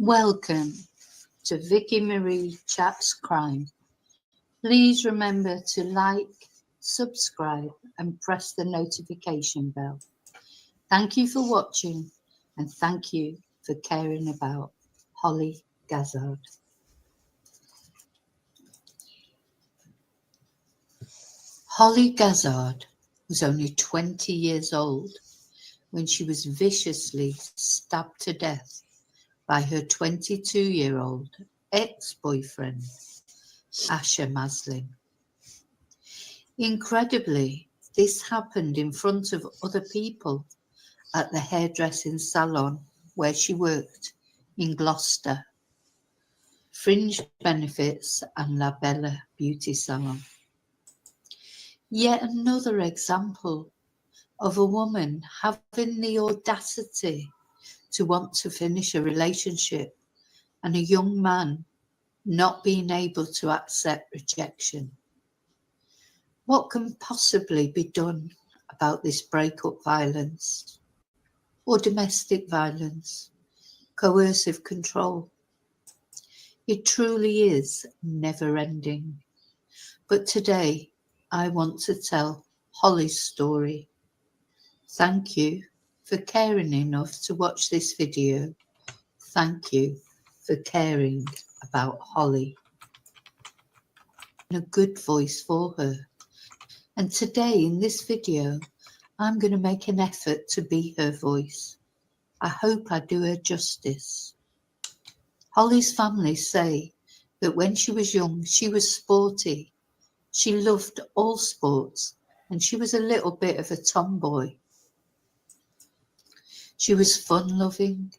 Welcome to Vicky Marie Chats Crime. Please remember to like, subscribe and press the notification bell. Thank you for watching and thank you for caring about Hollie Gazzard. Hollie Gazzard was only 20 years old when she was viciously stabbed to death by her 22-year-old ex-boyfriend, Asher Maslin. Incredibly, this happened in front of other people at the hairdressing salon where she worked in Gloucester, Fringe Benefits and La Bella Beauty Salon. Yet another example of a woman having the audacity to want to finish a relationship and a young man not being able to accept rejection. What can possibly be done about this breakup violence or domestic violence, coercive control? It truly is never ending. But today I want to tell Hollie's story. Thank you for caring enough to watch this video. Thank you for caring about Hollie. A good voice for her. And today in this video, I'm going to make an effort to be her voice. I hope I do her justice. Hollie's family say that when she was young, she was sporty. She loved all sports and she was a little bit of a tomboy. She was fun-loving,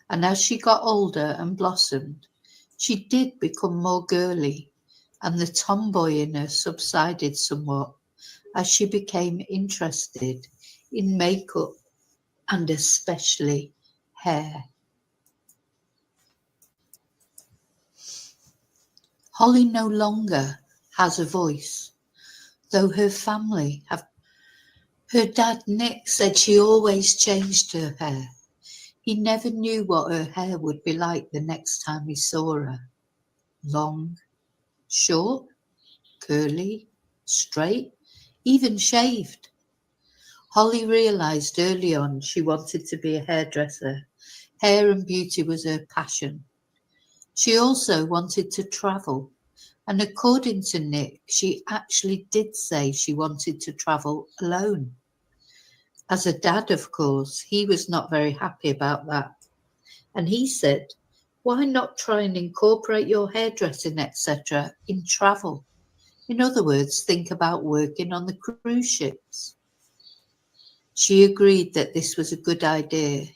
and as she got older and blossomed, she did become more girly, and the tomboy in her subsided somewhat as she became interested in makeup and especially hair. Hollie no longer has a voice, though her family have. Her dad Nick said she always changed her hair. He never knew what her hair would be like the next time he saw her. Long, short, curly, straight, even shaved. Hollie realised early on she wanted to be a hairdresser. Hair and beauty was her passion. She also wanted to travel, and according to Nick, she actually did say she wanted to travel alone. As a dad, of course, he was not very happy about that. And he said, why not try and incorporate your hairdressing, etc. in travel? In other words, think about working on the cruise ships. She agreed that this was a good idea,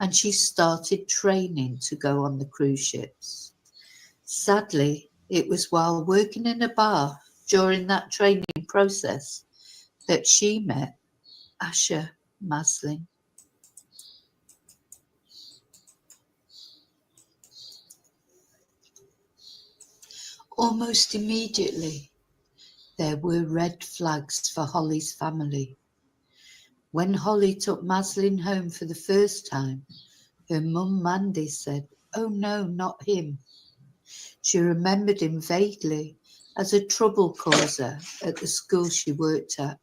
and she started training to go on the cruise ships. Sadly, it was while working in a bar during that training process that she met Asher Maslin. Almost immediately, there were red flags for Hollie's family. When Hollie took Maslin home for the first time, her mum Mandy said, "Oh no, not him." She remembered him vaguely as a trouble causer at the school she worked at.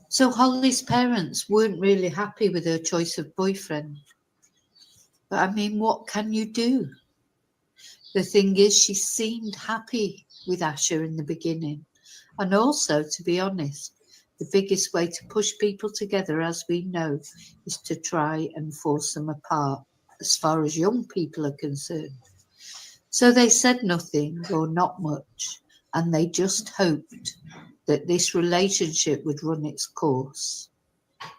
So Hollie's parents weren't really happy with her choice of boyfriend. But I mean, what can you do? The thing is, she seemed happy with Asher in the beginning. And also, to be honest, the biggest way to push people together, as we know, is to try and force them apart, as far as young people are concerned. So they said nothing or not much, and they just hoped that this relationship would run its course.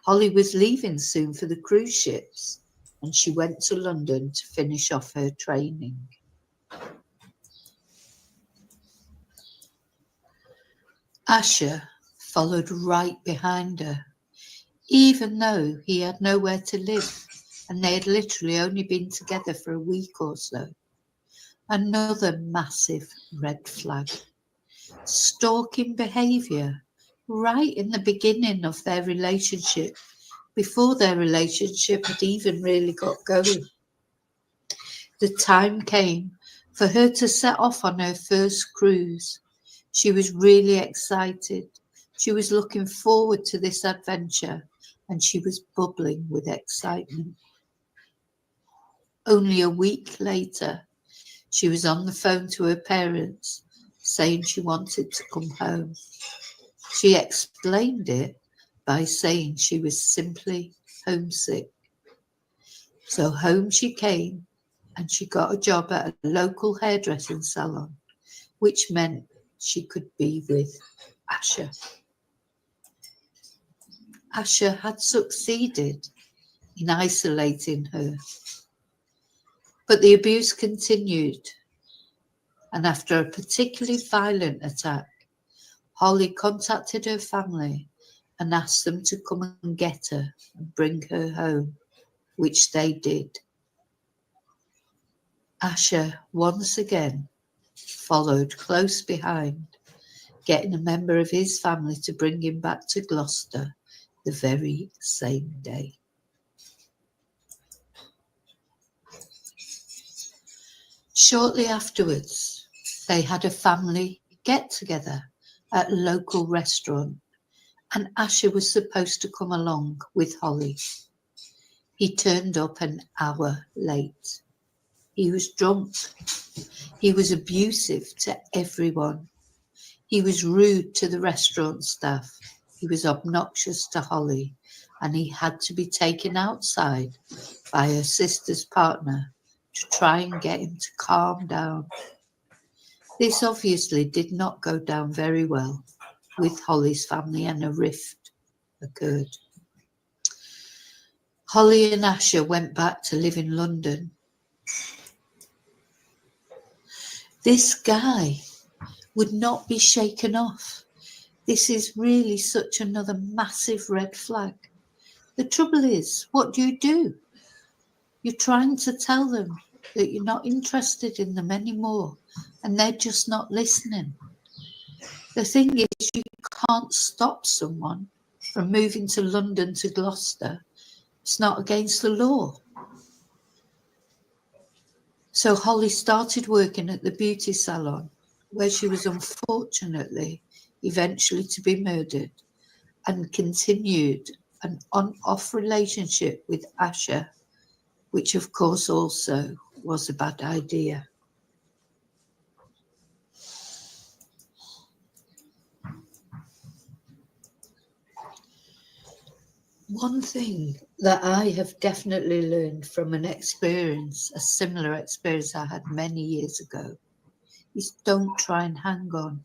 Hollie was leaving soon for the cruise ships, and she went to London to finish off her training. Asher followed right behind her, even though he had nowhere to live, and they had literally only been together for a week or so. Another massive red flag. Stalking behaviour right in the beginning of their relationship, before their relationship had even really got going. The time came for her to set off on her first cruise. She was really excited. She was looking forward to this adventure, and she was bubbling with excitement. Only a week later, she was on the phone to her parents, saying she wanted to come home. She explained it by saying she was simply homesick. So home she came, and she got a job at a local hairdressing salon, which meant she could be with Asher. Asher had succeeded in isolating her, but the abuse continued, and after a particularly violent attack, Hollie contacted her family and asked them to come and get her and bring her home, which they did. Asher once again followed close behind, getting a member of his family to bring him back to Gloucester the very same day. Shortly afterwards, they had a family get-together at a local restaurant, and Asher was supposed to come along with Hollie. He turned up an hour late. He was drunk. He was abusive to everyone. He was rude to the restaurant staff. He was obnoxious to Hollie, and he had to be taken outside by her sister's partner to try and get him to calm down. This obviously did not go down very well with Hollie's family, and a rift occurred. Hollie and Asher went back to live in London. This guy would not be shaken off. This is really such another massive red flag. The trouble is, what do? You're trying to tell them that you're not interested in them anymore, and they're just not listening. The thing is, you can't stop someone from moving to London to Gloucester. It's not against the law. So Hollie started working at the beauty salon, where she was unfortunately eventually to be murdered, and continued an on-off relationship with Asher, which of course also was a bad idea. One thing that I have definitely learned from an experience, a similar experience I had many years ago, is don't try and hang on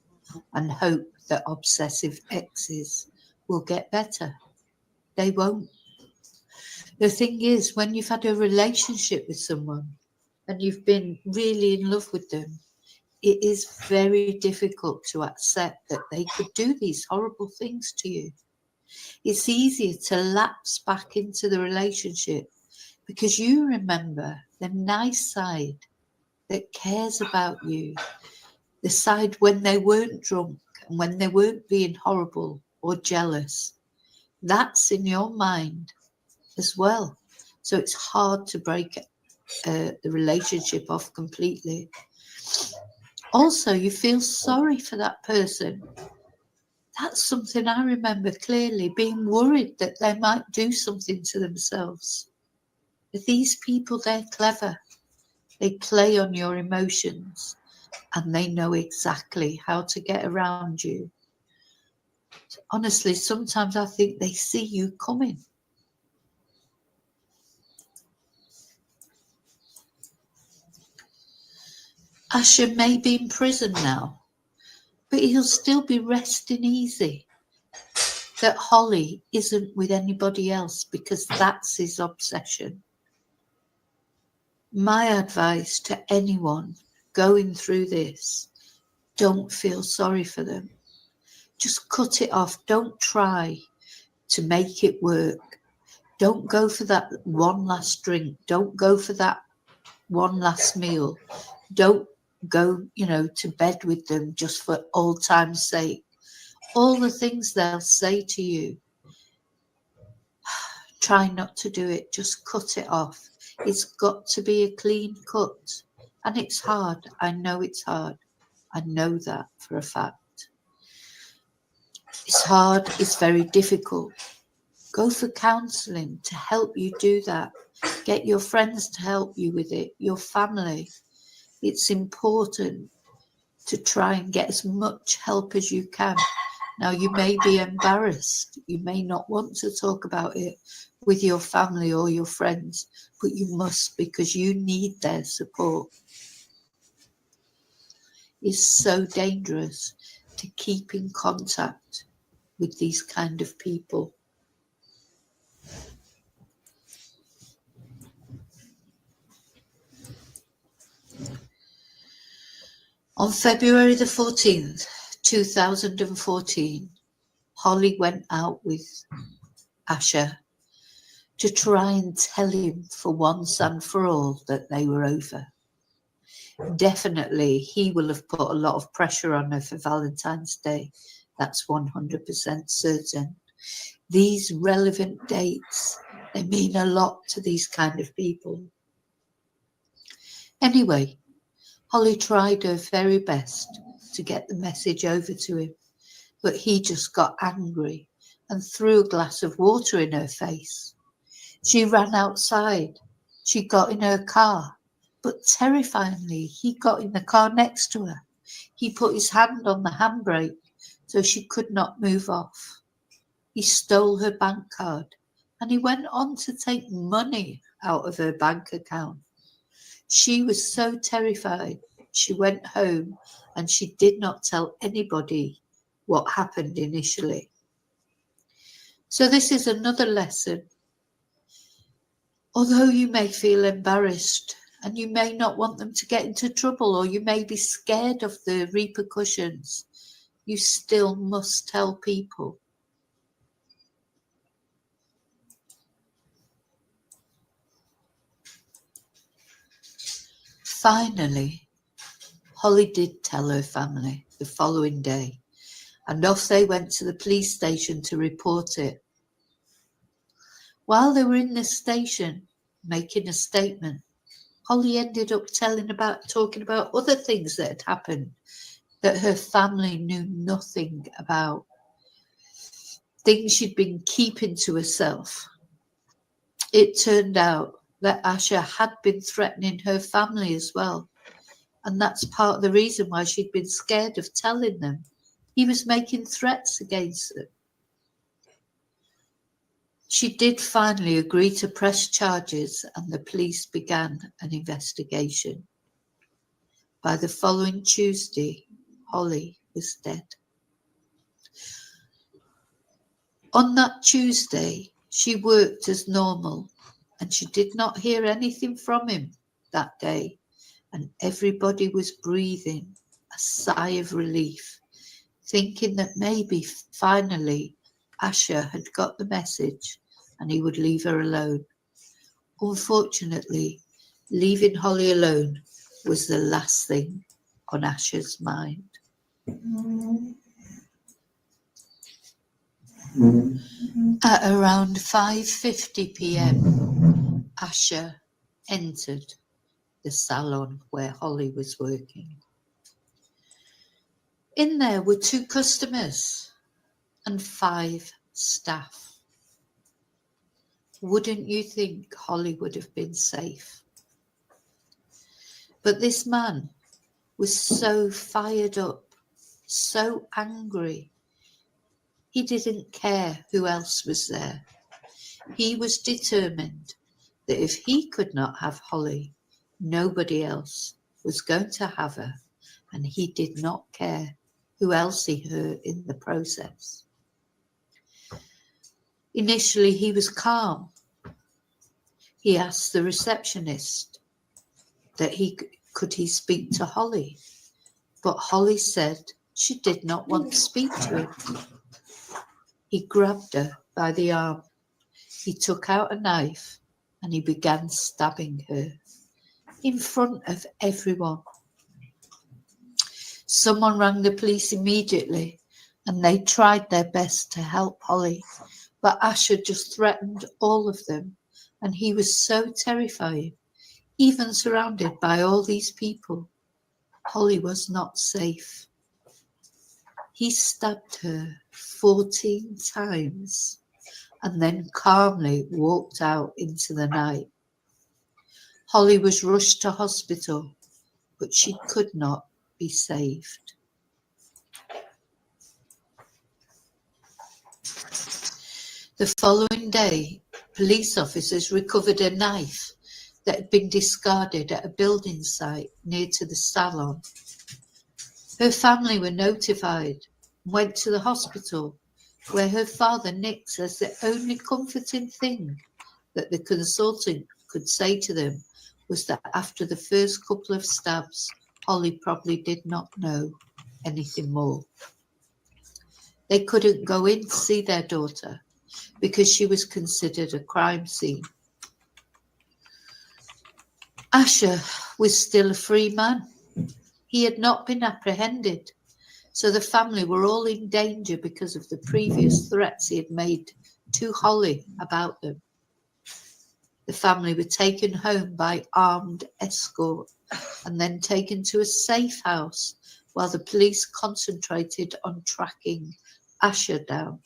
and hope that obsessive exes will get better. They won't. The thing is, when you've had a relationship with someone and you've been really in love with them, it is very difficult to accept that they could do these horrible things to you. It's easier to lapse back into the relationship because you remember the nice side that cares about you, the side when they weren't drunk and when they weren't being horrible or jealous. That's in your mind as well. So it's hard to break the relationship off completely. Also, you feel sorry for that person. That's something I remember clearly, being worried that they might do something to themselves. But these people, they're clever. They play on your emotions and they know exactly how to get around you. Honestly, sometimes I think they see you coming. Asher may be in prison now, but he'll still be resting easy that Hollie isn't with anybody else because that's his obsession. My advice to anyone going through this, don't feel sorry for them. Just cut it off. Don't try to make it work. Don't go for that one last drink. Don't go for that one last meal. Don't go, to bed with them just for old time's sake. All the things they'll say to you, try not to do it. Just cut it off. It's got to be a clean cut. And it's hard. I know it's hard. I know that for a fact. It's hard. It's very difficult. Go for counselling to help you do that. Get your friends to help you with it, your family. It's important to try and get as much help as you can. Now, you may be embarrassed. You may not want to talk about it with your family or your friends, but you must, because you need their support. It's so dangerous to keep in contact with these kind of people. On February the 14th, 2014, Hollie went out with Asher to try and tell him for once and for all that they were over. Definitely, he will have put a lot of pressure on her for Valentine's Day. That's 100% certain. These relevant dates, they mean a lot to these kind of people. Anyway, Hollie tried her very best to get the message over to him, but he just got angry and threw a glass of water in her face. She ran outside. She got in her car, but terrifyingly, he got in the car next to her. He put his hand on the handbrake so she could not move off. He stole her bank card and he went on to take money out of her bank account. She was so terrified. She went home and she did not tell anybody what happened initially. So this is another lesson. Although you may feel embarrassed and you may not want them to get into trouble, or you may be scared of the repercussions, you still must tell people. Finally, Hollie did tell her family the following day, and off they went to the police station to report it. While they were in the station making a statement, Hollie ended up talking about other things that had happened that her family knew nothing about. Things she'd been keeping to herself. It turned out that Asher had been threatening her family as well. And that's part of the reason why she'd been scared of telling them. He was making threats against them. She did finally agree to press charges and the police began an investigation. By the following Tuesday, Hollie was dead. On that Tuesday, she worked as normal and she did not hear anything from him that day, and everybody was breathing a sigh of relief, thinking that maybe finally Asher had got the message and he would leave her alone. Unfortunately, leaving Hollie alone was the last thing on Asher's mind. At around 5:50 p.m, Asher entered the salon where Hollie was working. In there were 2 customers and 5 staff. Wouldn't you think Hollie would have been safe? But this man was so fired up, so angry. He didn't care who else was there. He was determined that if he could not have Hollie, nobody else was going to have her, and he did not care who else he hurt in the process. Initially, he was calm. He asked the receptionist that could he speak to Hollie, but Hollie said she did not want to speak to him. He grabbed her by the arm. He took out a knife and he began stabbing her in front of everyone. Someone rang the police immediately and they tried their best to help Hollie, but Asher just threatened all of them and he was so terrifying. Even surrounded by all these people, Hollie was not safe. He stabbed her 14 times and then calmly walked out into the night. Hollie was rushed to hospital, but she could not be saved. The following day, police officers recovered a knife that had been discarded at a building site near to the salon. Her family were notified and went to the hospital, where her father, Nick, says the only comforting thing that the consultant could say to them was that after the first couple of stabs, Hollie probably did not know anything more. They couldn't go in to see their daughter because she was considered a crime scene. Asher was still a free man. He had not been apprehended, so the family were all in danger because of the previous threats he had made to Hollie about them. The family were taken home by armed escort and then taken to a safe house while the police concentrated on tracking Asher down.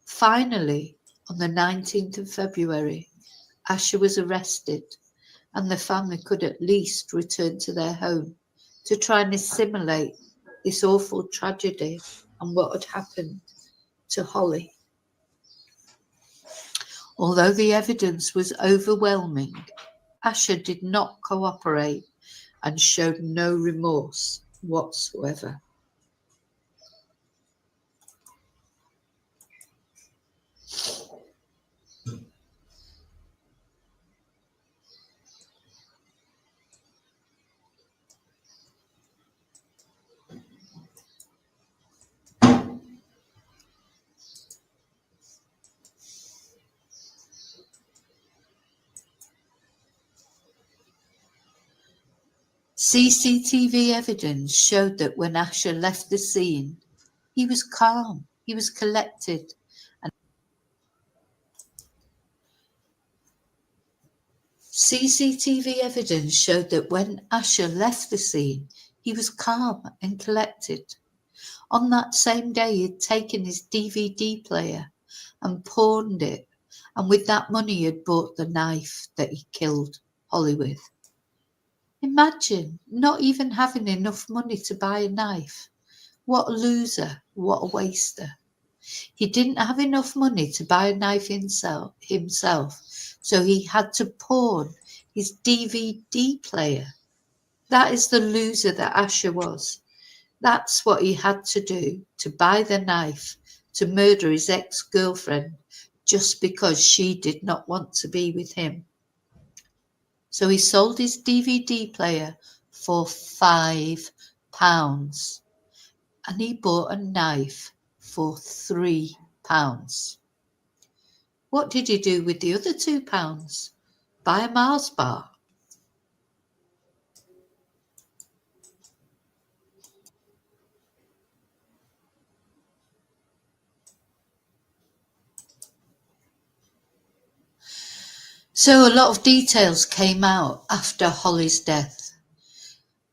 Finally, on the 19th of February, Asher was arrested and the family could at least return to their home to try and assimilate this awful tragedy and what had happened to Hollie. Although the evidence was overwhelming, Asher did not cooperate and showed no remorse whatsoever. CCTV evidence showed that when Asher left the scene, he was calm, he was collected, and CCTV evidence showed that when Asher left the scene, he was calm and collected. On that same day, he'd taken his DVD player and pawned it, and with that money, he had bought the knife that he killed Hollie with. Imagine not even having enough money to buy a knife. What a loser, what a waster. He didn't have enough money to buy a knife himself, so he had to pawn his DVD player. That is the loser that Asher was. That's what he had to do to buy the knife to murder his ex-girlfriend just because she did not want to be with him. So he sold his DVD player for £5 and he bought a knife for £3. What did he do with the other £2? Buy a Mars bar. So a lot of details came out after Hollie's death.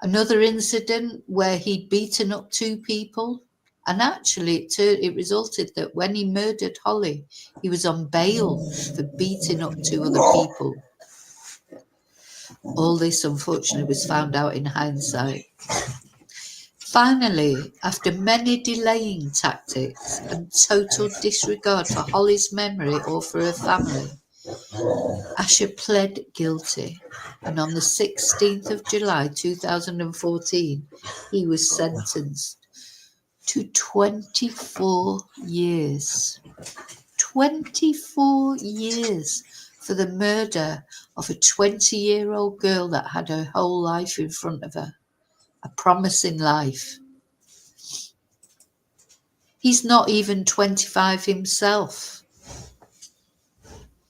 Another incident where he'd beaten up 2 people, and actually it resulted that when he murdered Hollie, he was on bail for beating up 2 other people. All this, unfortunately, was found out in hindsight. Finally, after many delaying tactics and total disregard for Hollie's memory or for her family, Asher pled guilty, and on the 16th of July 2014, he was sentenced to 24 years. 24 years for the murder of a 20-year-old girl that had her whole life in front of her, a promising life. He's not even 25 himself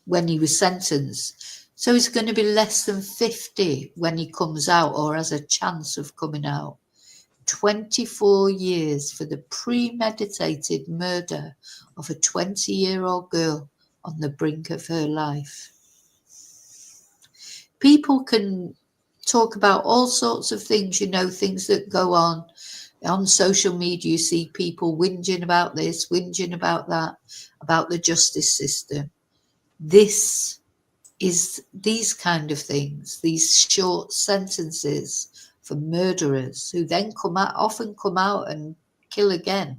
when he was sentenced, so he's going to be less than 50 when he comes out or has a chance of coming out. 24 years for the premeditated murder of a 20-year-old girl on the brink of her life. People can talk about all sorts of things, things that go on social media. You see people whinging about this, whinging about that, about the justice system. These kind of things, these short sentences for murderers who then often come out and kill again.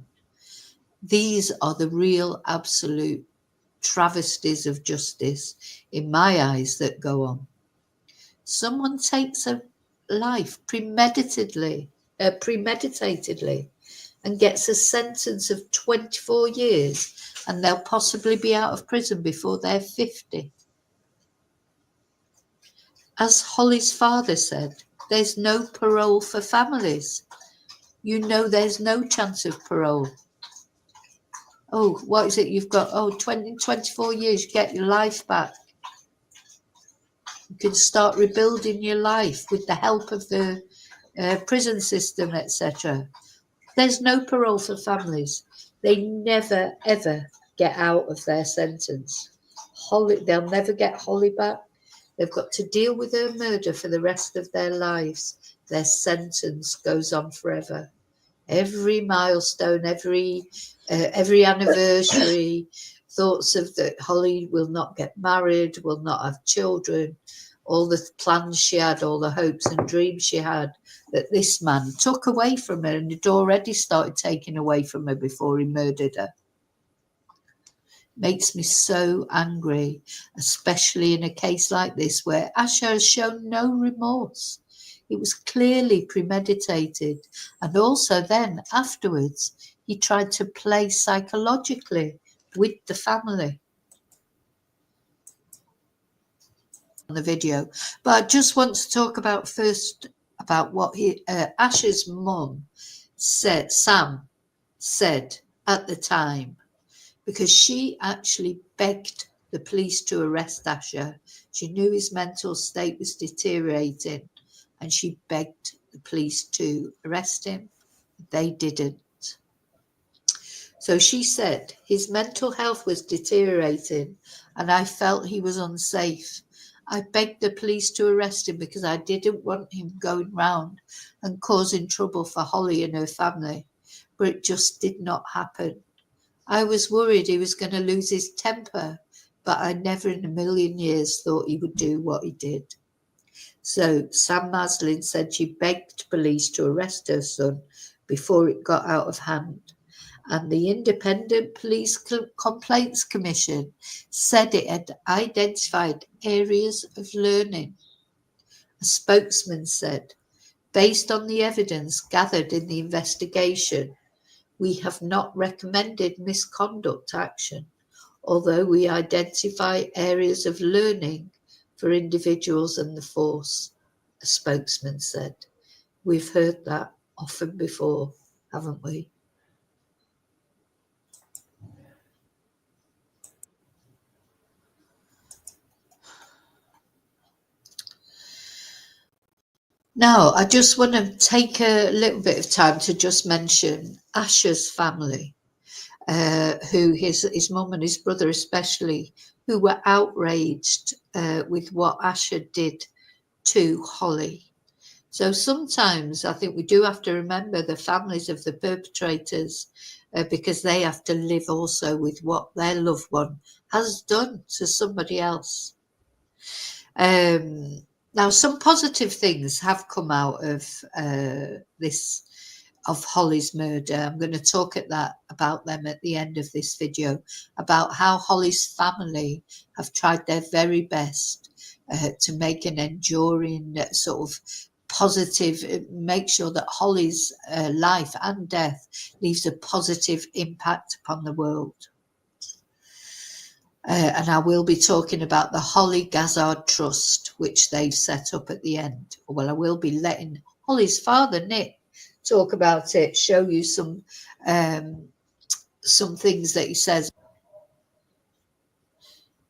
These are the real absolute travesties of justice in my eyes that go on. Someone takes a life premeditatedly and gets a sentence of 24 years, and they'll possibly be out of prison before they're 50. As Hollie's father said, there's no parole for families. There's no chance of parole. Oh, what is it you've got? 24 years, you get your life back. You can start rebuilding your life with the help of the prison system, etc. There's no parole for families. They never, ever get out of their sentence. They'll never get Hollie back. They've got to deal with her murder for the rest of their lives. Their sentence goes on forever. Every milestone, every anniversary, thoughts of that Hollie will not get married, will not have children, all the plans she had, all the hopes and dreams she had, that this man took away from her, and had already started taking away from her before he murdered her. Makes me so angry, especially in a case like this where Asher has shown no remorse. It was clearly premeditated, and also then afterwards he tried to play psychologically with the family on the video. But I just want to talk about what Asher's mum said, Sam said at the time, because she actually begged the police to arrest Asher. She knew his mental state was deteriorating, and she begged the police to arrest him. They didn't. So she said, his mental health was deteriorating and I felt he was unsafe. I begged the police to arrest him because I didn't want him going round and causing trouble for Hollie and her family, but it just did not happen. I was worried he was going to lose his temper, but I never in a million years thought he would do what he did. So Sam Maslin said she begged police to arrest her son before it got out of hand. And the Independent Police Complaints Commission said it had identified areas of learning. A spokesman said, based on the evidence gathered in the investigation, we have not recommended misconduct action, although we identify areas of learning for individuals and the force, a spokesman said. We've heard that often before, haven't we? Now, I just want to take a little bit of time to just mention Asher's family, who his mum and his brother especially, who were outraged with what Asher did to Hollie. So sometimes I think we do have to remember the families of the perpetrators, because they have to live also with what their loved one has done to somebody else. Now, some positive things have come out of of Hollie's murder. I'm going to talk about them at the end of this video, about how Hollie's family have tried their very best to make an enduring sort of positive, make sure that Hollie's life and death leaves a positive impact upon the world. And I will be talking about the Hollie Gazzard Trust, which they've set up at the end. Well, I will be letting Hollie's father, Nick, talk about it, show you some things that he says.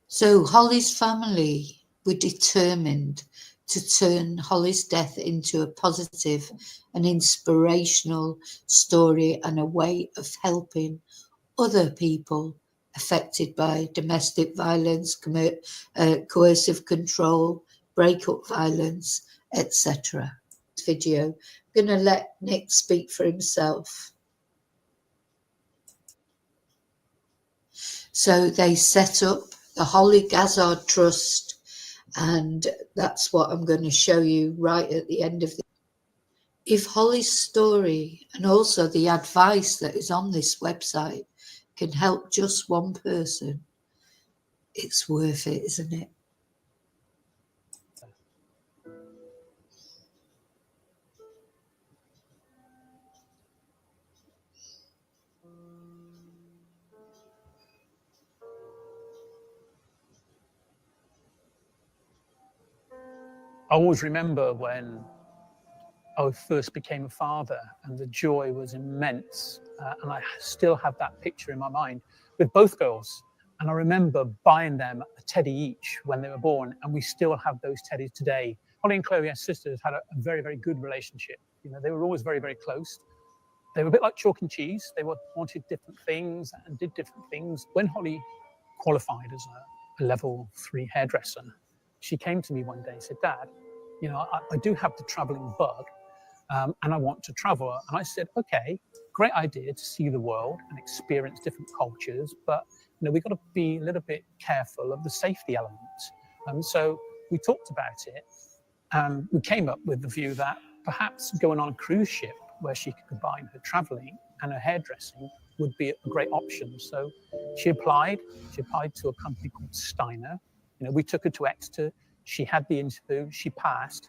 So Hollie's family were determined to turn Hollie's death into a positive and inspirational story and a way of helping other people affected by domestic violence, coercive control, breakup violence, etc. Video. I'm going to let Nick speak for himself. So they set up the Hollie Gazzard Trust, and that's what I'm going to show you right at the end of the. If Hollie's story and also the advice that is on this website can help just one person, it's worth it, isn't it? I always remember when I first became a father, and the joy was immense. And I still have that picture in my mind with both girls. And I remember buying them a teddy each when they were born, and we still have those teddies today. Hollie and Chloe, as sisters, had a very, very good relationship. You know, they were always very, very close. They were a bit like chalk and cheese. They wanted different things and did different things. When Hollie qualified as a level 3 hairdresser, she came to me one day and said, "Dad, you know, I do have the traveling bug, and I want to travel." And I said, "Okay, great idea to see the world and experience different cultures, but you know, we've got to be a little bit careful of the safety elements." So we talked about it, and we came up with the view that perhaps going on a cruise ship where she could combine her traveling and her hairdressing would be a great option. So she applied to a company called Steiner. You know, we took her to Exeter. She had the interview, she passed.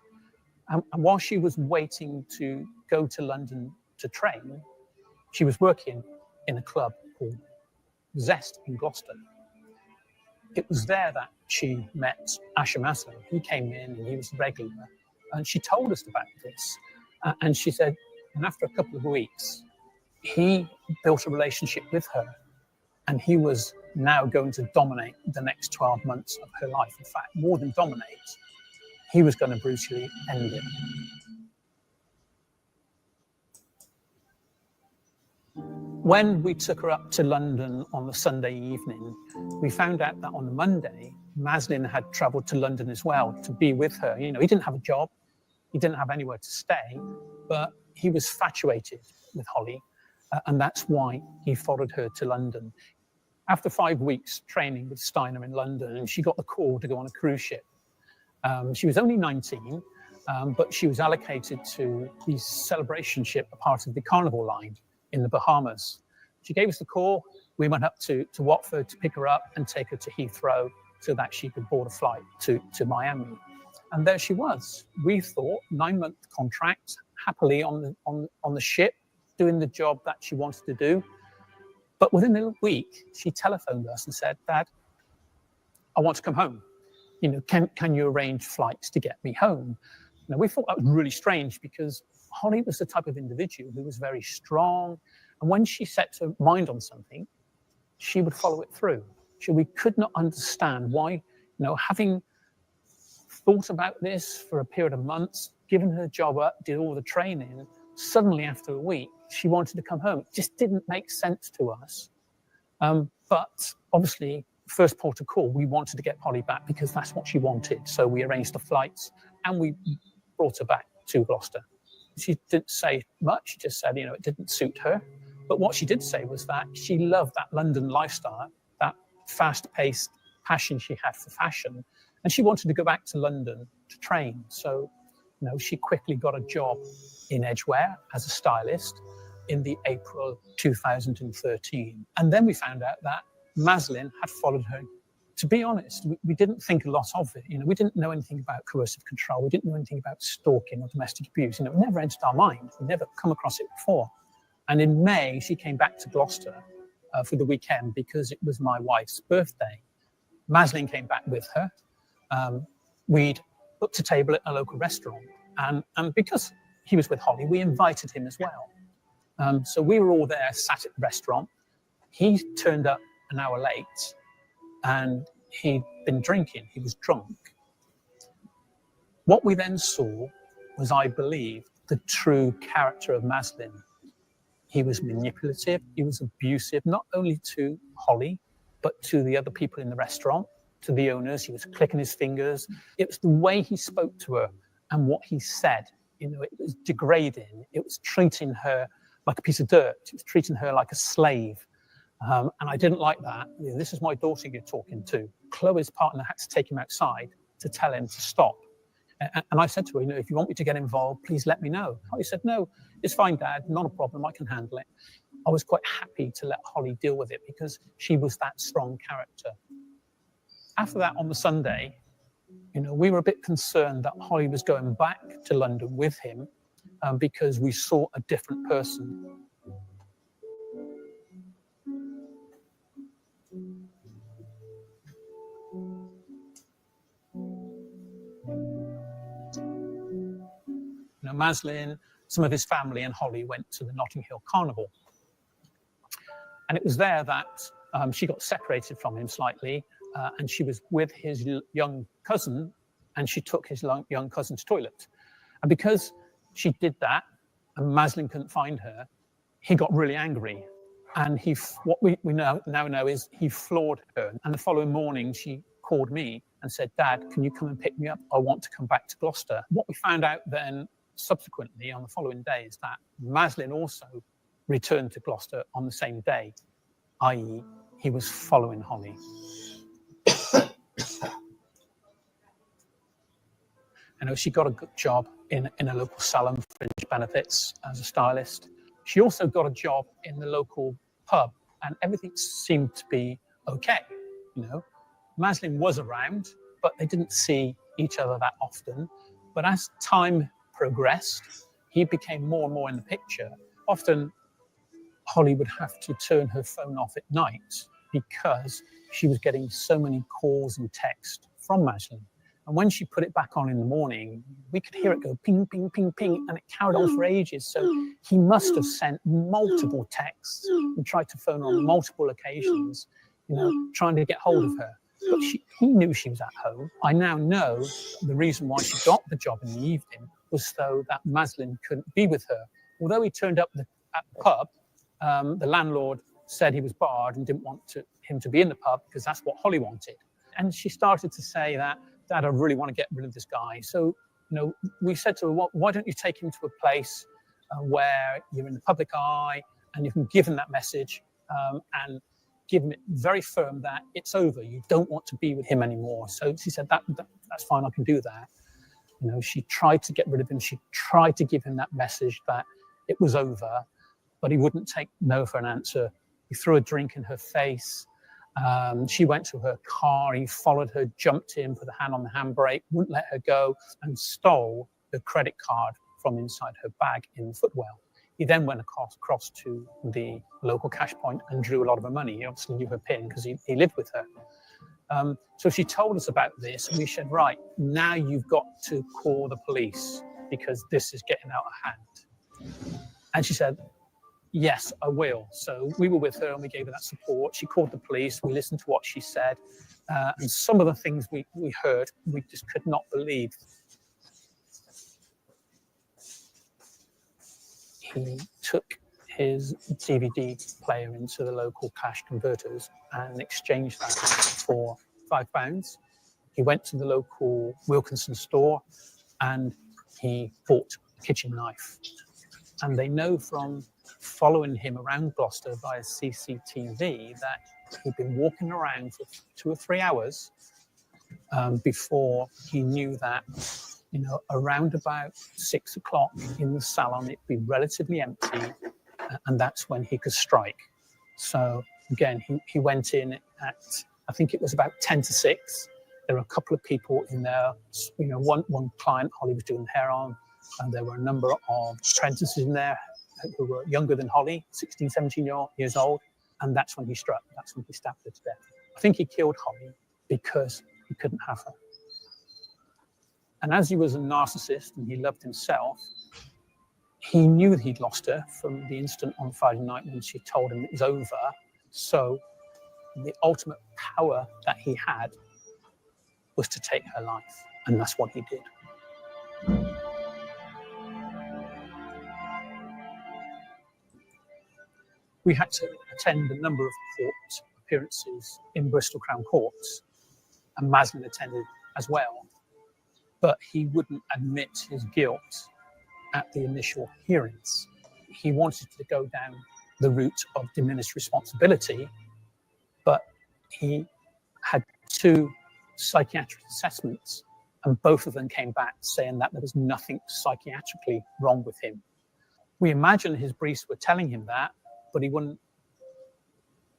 And while she was waiting to go to London to train, she was working in a club called Zest in Gloucester. It was there that she met Asher Maslin. He came in and he was a regular. And she told us about this. And she said, and after a couple of weeks, he built a relationship with her. And he was now going to dominate the next 12 months of her life. In fact, more than dominate, he was going to brutally end it. When we took her up to London on the Sunday evening, we found out that on the Monday, Maslin had travelled to London as well to be with her. You know, he didn't have a job, he didn't have anywhere to stay, but he was infatuated with Hollie, and that's why he followed her to London. After 5 weeks training with Steiner in London, she got the call to go on a cruise ship. She was only 19, but she was allocated to the celebration ship, a part of the Carnival line in the Bahamas. She gave us the call. We went up to Watford to pick her up and take her to Heathrow so that she could board a flight to Miami. And there she was. We thought 9-month contract, happily on the ship, doing the job that she wanted to do. But within a week, she telephoned us and said, "Dad, I want to come home. You know, can you arrange flights to get me home?" Now, we thought that was really strange because Hollie was the type of individual who was very strong. And when she set her mind on something, she would follow it through. So we could not understand why, you know, having thought about this for a period of months, given her job up, did all the training, suddenly after a week, she wanted to come home. It just didn't make sense to us. But obviously, first port of call, we wanted to get Hollie back because that's what she wanted. So we arranged the flights and we brought her back to Gloucester. She didn't say much. She just said, you know, it didn't suit her. But what she did say was that she loved that London lifestyle, that fast-paced passion she had for fashion. And she wanted to go back to London to train. So, you know, she quickly got a job in Edgware as a stylist in the April 2013. And then we found out that Maslin had followed her. To be honest, we didn't think a lot of it. You know, we didn't know anything about coercive control. We didn't know anything about stalking or domestic abuse. You know, it never entered our mind. We'd never come across it before. And in May, she came back to Gloucester for the weekend because it was my wife's birthday. Maslin came back with her. We'd booked a table at a local restaurant. And because he was with Hollie, we invited him as well. So we were all there, sat at the restaurant. He turned up an hour late and he'd been drinking. He was drunk. What we then saw was, I believe, the true character of Maslin. He was manipulative. He was abusive, not only to Hollie, but to the other people in the restaurant, to the owners. He was clicking his fingers. It was the way he spoke to her and what he said. You know, it was degrading. It was treating her like a piece of dirt. It was treating her like a slave. And I didn't like that. You know, this is my daughter you're talking to. Chloe's partner had to take him outside to tell him to stop. And I said to her, you know, if you want me to get involved, please let me know. Hollie said, no, it's fine, Dad, not a problem, I can handle it. I was quite happy to let Hollie deal with it because she was that strong character. After that, on the Sunday, you know, we were a bit concerned that Hollie was going back to London with him because we saw a different person. You know, Maslin, some of his family and Hollie went to the Notting Hill Carnival. And it was there that she got separated from him slightly, and she was with his young cousin, and she took his young cousin to toilet. And because she did that, and Maslin couldn't find her, he got really angry. And what we now know is he floored her. And the following morning, she called me and said, Dad, can you come and pick me up? I want to come back to Gloucester. What we found out then subsequently on the following day is that Maslin also returned to Gloucester on the same day, i.e. he was following Hollie. I know she got a good job in a local salon for fringe benefits as a stylist. She also got a job in the local pub, and everything seemed to be okay. You know, Maslin was around, but they didn't see each other that often. But as time progressed, he became more and more in the picture. Often, Hollie would have to turn her phone off at night because she was getting so many calls and texts from Maslin. And when she put it back on in the morning, we could hear it go ping, ping, ping, ping, and it carried on for ages. So he must have sent multiple texts and tried to phone her on multiple occasions, you know, trying to get hold of her. But he knew she was at home. I now know the reason why she got the job in the evening was so that Maslin couldn't be with her. Although he turned up at the pub, the landlord said he was barred and didn't want him to be in the pub because that's what Hollie wanted. And she started to say that, Dad, I really want to get rid of this guy. So, you know, we said to her, why don't you take him to a place where you're in the public eye and you can give him that message and give him it very firm that it's over. You don't want to be with him anymore. So she said, that's fine, I can do that. You know, she tried to get rid of him. She tried to give him that message that it was over, but he wouldn't take no for an answer. He threw a drink in her face. She went to her car, he followed her, jumped in, put a hand on the handbrake, wouldn't let her go, and stole her credit card from inside her bag in the footwell. He then went across to the local cash point and drew a lot of her money. He obviously knew her PIN because he lived with her. So she told us about this, and we said, right, now you've got to call the police because this is getting out of hand. And she said, yes, I will. So we were with her and we gave her that support. She called the police. We listened to what she said. And some of the things we heard, we just could not believe. He took his DVD player into the local cash converters and exchanged that for £5. He went to the local Wilkinson store and he bought a kitchen knife. And they know from following him around Gloucester via CCTV that he'd been walking around for 2 or 3 hours before he knew that, you know, around about 6 o'clock in the salon, it'd be relatively empty, and that's when he could strike. So again, he went in at, I think it was about 10 to 6. There were a couple of people in there, you know, one client Hollie was doing hair on, and there were a number of apprentices in there who were younger than Hollie, 16, 17 years old, and that's when he struck. That's when he stabbed her to death. I think he killed Hollie because he couldn't have her. And as he was a narcissist and he loved himself, he knew he'd lost her from the instant on Friday night when she told him it was over. So the ultimate power that he had was to take her life, and that's what he did. We had to attend a number of court appearances in Bristol Crown Courts, and Maslin attended as well, but he wouldn't admit his guilt at the initial hearings. He wanted to go down the route of diminished responsibility, but he had 2 psychiatric assessments, and both of them came back saying that there was nothing psychiatrically wrong with him. We imagine his briefs were telling him that, but he wouldn't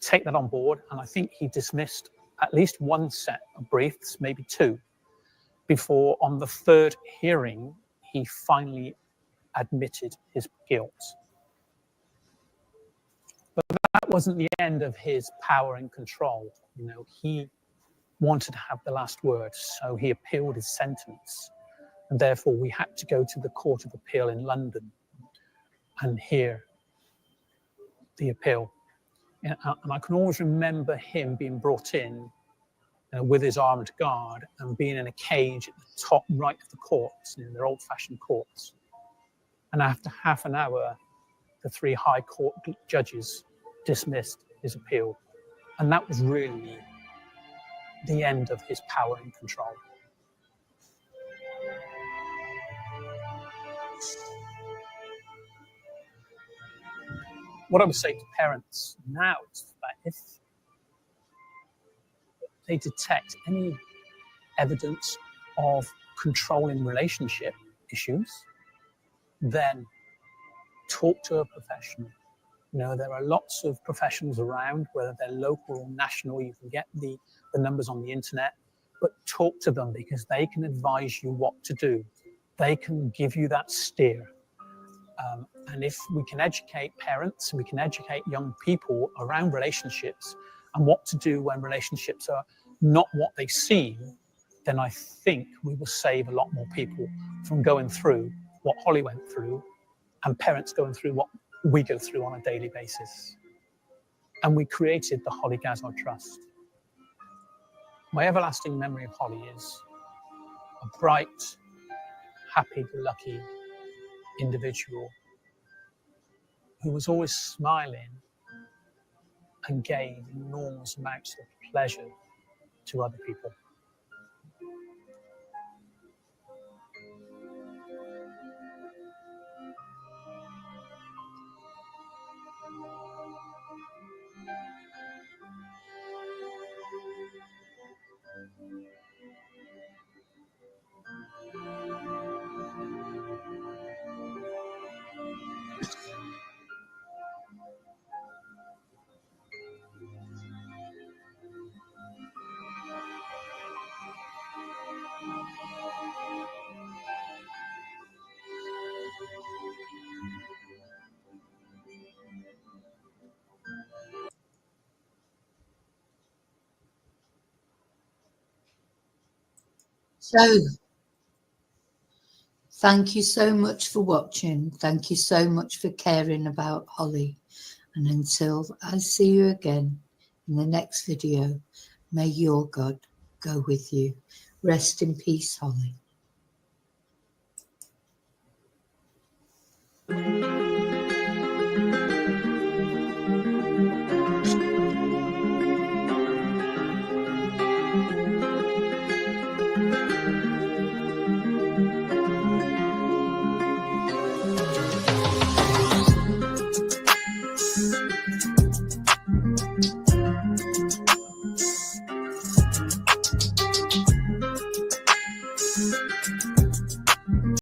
take that on board, and I think he dismissed at least 1 set of briefs, maybe 2, before on the 3rd hearing he finally admitted his guilt. But that wasn't the end of his power and control. You know, he wanted to have the last word, so he appealed his sentence, and therefore we had to go to the Court of Appeal in London and hear the appeal. And I can always remember him being brought in with his armed guard and being in a cage at the top right of the courts, you know, their old-fashioned courts. And after half an hour, the 3 High Court judges dismissed his appeal. And that was really the end of his power and control. What I would say to parents now is that if they detect any evidence of controlling relationship issues, then talk to a professional. You know, there are lots of professionals around, whether they're local or national. You can get the numbers on the internet, but talk to them because they can advise you what to do. They can give you that steer. And if we can educate parents, we can educate young people around relationships and what to do when relationships are not what they seem, then I think we will save a lot more people from going through what Hollie went through and parents going through what we go through on a daily basis. And we created the Hollie Gazzard Trust. My everlasting memory of Hollie is a bright, happy-go-lucky individual who was always smiling and gave enormous amounts of pleasure to other people. So, thank you so much for watching. Thank you so much for caring about Hollie. And until I see you again in the next video, may your God go with you. Rest in peace, Hollie.